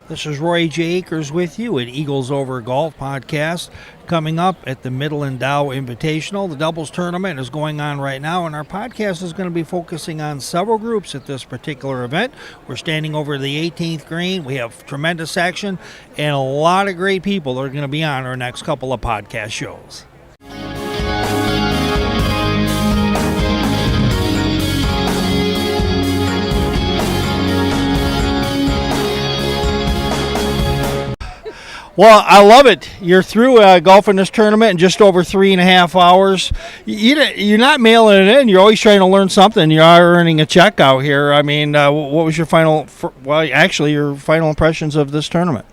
This is Roy J. Akers with you at Eagles Over Golf Podcast. Coming up at the Midland Dow Invitational, the doubles tournament is going on right now, and our podcast is going to be focusing on several groups at this particular event. We're standing over the 18th green. We have tremendous action and a lot of great people that are going to be on our next couple of podcast shows. Well, I love it. You're through golfing this tournament in just over 3.5 hours. You're not mailing it in. You're always trying to learn something. You are earning a check out here. I mean, what was your final impressions of this tournament?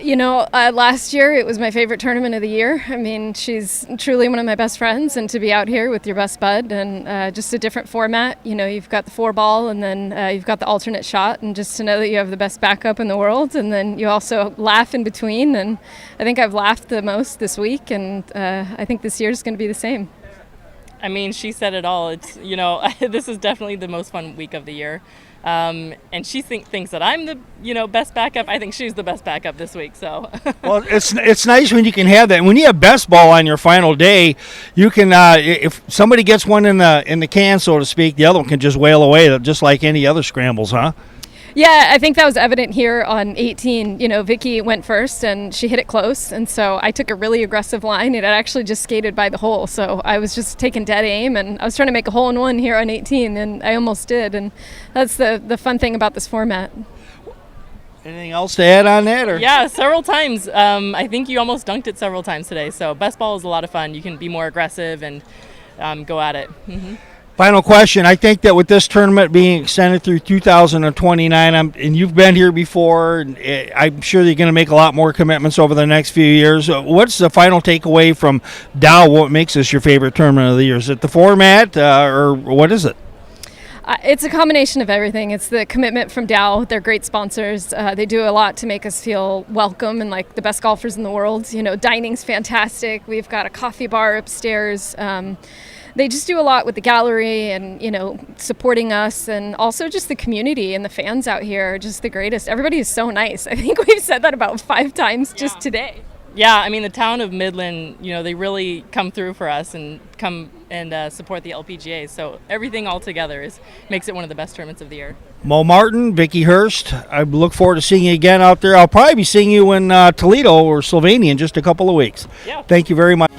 You know, last year it was my favorite tournament of the year. I mean, she's truly one of my best friends, and to be out here with your best bud and just a different format. You know, you've got the 4-ball and then you've got the alternate shot, and just to know that you have the best backup in the world, and then you also laugh in between. And I think I've laughed the most this week, and I think this year is going to be the same. I mean, she said it all. It's, you know, this is definitely the most fun week of the year. And she thinks that I'm the, best backup. I think she's the best backup this week. So. Well, it's nice when you can have that. When you have best ball on your final day, you can if somebody gets one in the can, so to speak, the other one can just wail away, just like any other scrambles, huh? Yeah, I think that was evident here on 18. You know, Vicky went first and she hit it close, and so I took a really aggressive line. It had actually just skated by the hole, so I was just taking dead aim, and I was trying to make a hole-in-one here on 18, and I almost did, and that's the fun thing about this format. Anything else to add on that? Or? Yeah, several times. I think you almost dunked it several times today, so best ball is a lot of fun. You can be more aggressive and go at it. Mm-hmm. Final question. I think that with this tournament being extended through 2029, and you've been here before, and I'm sure you're going to make a lot more commitments over the next few years. What's the final takeaway from Dow? What makes this your favorite tournament of the year? Is it the format, or what is it? It's a combination of everything. It's the commitment from Dow. They're great sponsors. They do a lot to make us feel welcome and like the best golfers in the world. You know, dining's fantastic. We've got a coffee bar upstairs. They just do a lot with the gallery and, supporting us, and also just the community and the fans out here are just the greatest. Everybody is so nice. I think we've said that about 5 times just today. Yeah, I mean, the town of Midland, they really come through for us and come and support the LPGA. So everything all together makes it one of the best tournaments of the year. Mo Martin, Vicky Hurst, I look forward to seeing you again out there. I'll probably be seeing you in Toledo or Slovenia in just a couple of weeks. Yeah. Thank you very much.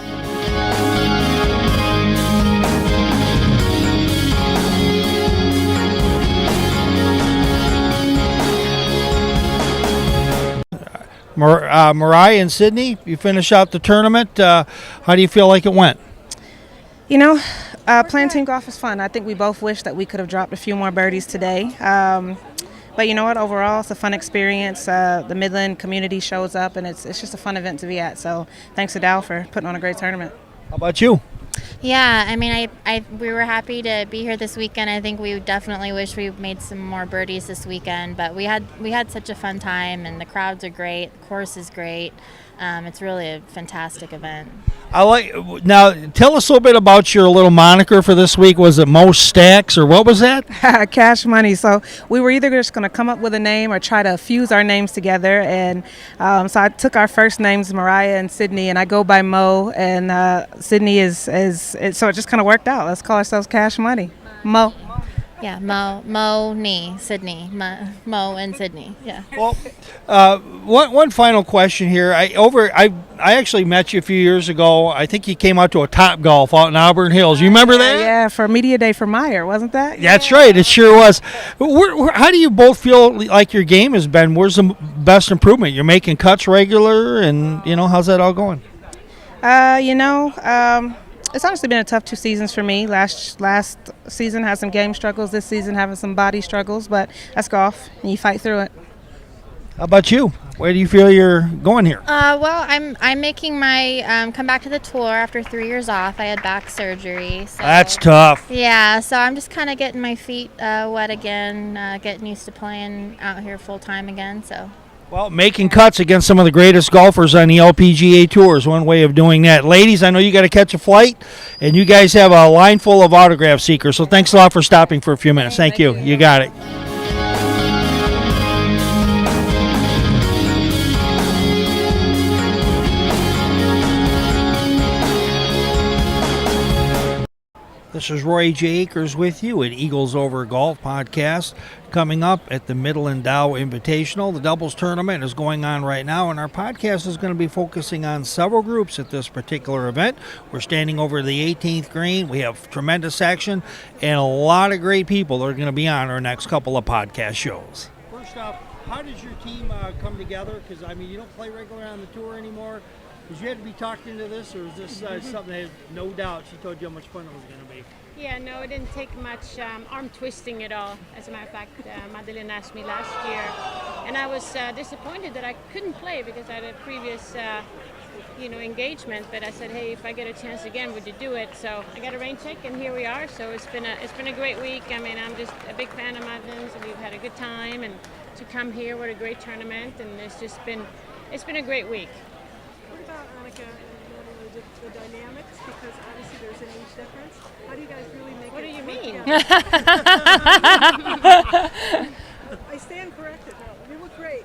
Mariah and Sydney, you finish out the tournament. How do you feel like it went? Playing team golf is fun. I think we both wish that we could have dropped a few more birdies today. But you know what? Overall, it's a fun experience. The Midland community shows up, and it's just a fun event to be at. So thanks to Dow for putting on a great tournament. How about you? Yeah, I mean, we were happy to be here this weekend. I think we definitely wish we made some more birdies this weekend, but we had such a fun time, and the crowds are great. The course is great. It's really a fantastic event. Now, tell us a little bit about your little moniker for this week. Was it Most Stacks, or what was that? Cash Money. So we were either just going to come up with a name or try to fuse our names together. And so I took our first names, Mariah and Sydney, and I go by Mo. And Sydney so it just kind of worked out. Let's call ourselves Cash Money. Mo. Yeah, Sydney, Mo and Sydney. Yeah. Well, one final question here. I actually met you a few years ago. I think you came out to a Top Golf out in Auburn Hills. You remember that? Yeah, for Media Day for Meyer, wasn't that? That's right. It sure was. How do you both feel like your game has been? Where's the best improvement? You're making cuts regular, and how's that all going? It's honestly been a tough 2 seasons for me. Last season had some game struggles. This season having some body struggles, but that's golf, and you fight through it. How about you? Where do you feel you're going here? Well, I'm making my come back to the tour after 3 years off. I had back surgery. So, that's tough. Yeah, so I'm just kind of getting my feet wet again, getting used to playing out here full time again. So. Well, making cuts against some of the greatest golfers on the LPGA Tour is one way of doing that. Ladies, I know you got to catch a flight, and you guys have a line full of autograph seekers, so thanks a lot for stopping for a few minutes. Thank you. You got it. This is Roy J. Akers with you at Eagles Over Golf Podcast. Coming up at the Midland Dow Invitational, the doubles tournament is going on right now, and our podcast is going to be focusing on several groups at this particular event. We're standing over the 18th green. We have tremendous action and a lot of great people that are going to be on our next couple of podcast shows. First off, how does your team come together? Because, I mean, you don't play regular on the tour anymore. Did you have to be talked into this, or is this something that no doubt she told you how much fun it was going to be? Yeah, no, it didn't take much arm twisting at all. As a matter of fact, Magdelene asked me last year, and I was disappointed that I couldn't play because I had a previous, engagement. But I said, hey, if I get a chance again, would you do it? So I got a rain check, and here we are. So it's been a great week. I mean, I'm just a big fan of Magdelene's, and we've had a good time. And to come here, what a great tournament, and it's been a great week. What about Annika and Magdalene, the dynamics? Because obviously there's an age difference. How do you guys really make What it do you work mean? together? I stand corrected. No, you look great.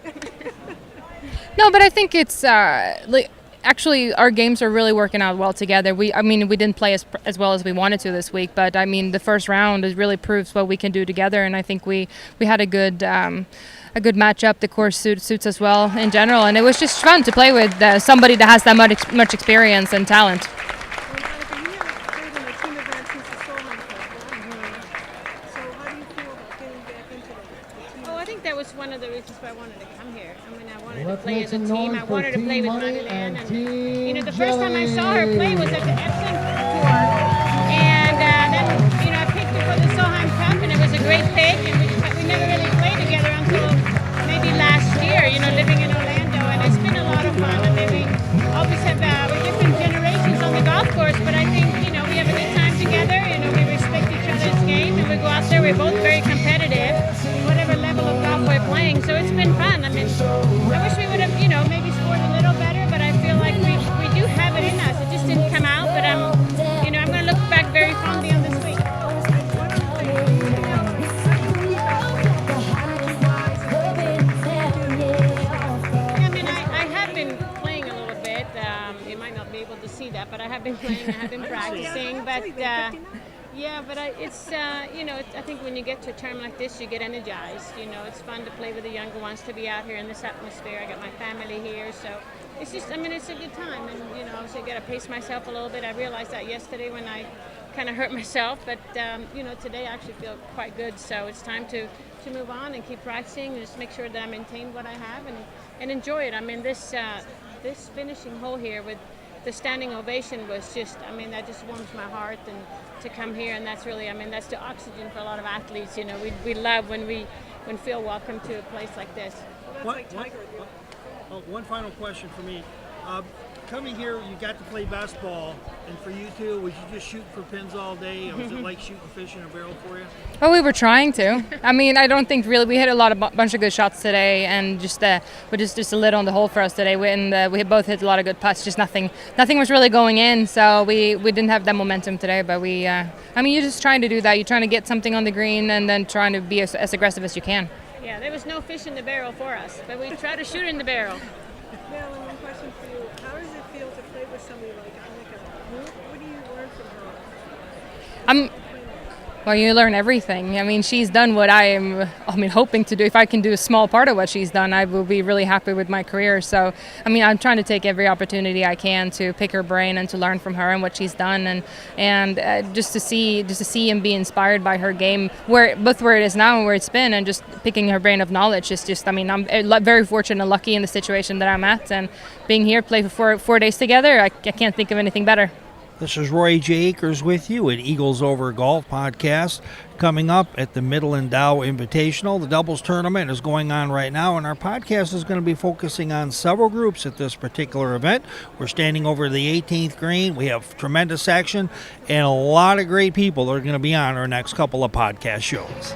No, but I think it's actually our games are really working out well together. We didn't play as well as we wanted to this week, but I mean the first round really proves what we can do together, and I think we had a good matchup. The course suits us well in general, and it was just fun to play with somebody that has that much experience and talent. Annika, you haven't played in a team event since the Solheim Cup, right? So how do you feel about getting back into the team? Oh, I think that was one of the reasons why I wanted to come here. I mean, I wanted to play as a team. I wanted to play with Magdelene. And, the first time I saw her play was at the Epsom Tour. And then, I picked her for the Solheim Cup, and it was a great pick. And we never really played together until maybe last year, living in Orlando. And it's been a lot of fun. I mean, we always have we're different generations on the golf course, but I think, we have a good time together. We respect each other's game, and we go out there. We're both very competitive, whatever level of golf we're playing. So it's been fun. I mean, I wish we would have, maybe scored a little better, but I feel like we do have it in us. It just didn't come out, but I'm going to look back very fondly on this week. I mean, I have been playing a little bit. You might not be able to see that, but I have been playing. I have been practicing, but. Yeah, but I think when you get to a tournament like this, you get energized. It's fun to play with the younger ones, to be out here in this atmosphere. I got my family here, so it's just, it's a good time. And, obviously I got to pace myself a little bit. I realized that yesterday when I kind of hurt myself, but, today I actually feel quite good. So it's time to move on and keep practicing and just make sure that I maintain what I have and enjoy it. I mean, this finishing hole here with the standing ovation was just, that just warms my heart, and to come here, and that's really, that's the oxygen for a lot of athletes. We love when we feel welcome to a place like this. One final question for me. Coming here, you got to play best ball, and for you two, was you just shooting for pins all day? Or was it like shooting fish in a barrel for you? Oh, we were trying to. I don't think really we hit a bunch of good shots today, and just a lid on the hole for us today. We both hit a lot of good putts. Just nothing was really going in, so we didn't have that momentum today. But you're just trying to do that. You're trying to get something on the green, and then trying to be as aggressive as you can. Yeah, there was no fish in the barrel for us, but we tried to shoot in the barrel. Marilyn, one question for you. How does it feel to play with somebody like Annika? What do you learn from her? Well, you learn everything. She's done what I am hoping to do. If I can do a small part of what she's done, I will be really happy with my career. So, I'm trying to take every opportunity I can to pick her brain and to learn from her and what she's done, and just to see and be inspired by her game, where it is now and where it's been, and just picking her brain of knowledge is just. I'm very fortunate and lucky in the situation that I'm at, and being here, play for 4 days together. I can't think of anything better. This is Roy J. Akers with you at Eagles Over Golf Podcast. Coming up at the Midland Dow Invitational, the doubles tournament is going on right now, and our podcast is going to be focusing on several groups at this particular event. We're standing over the 18th green. We have tremendous action and a lot of great people that are going to be on our next couple of podcast shows.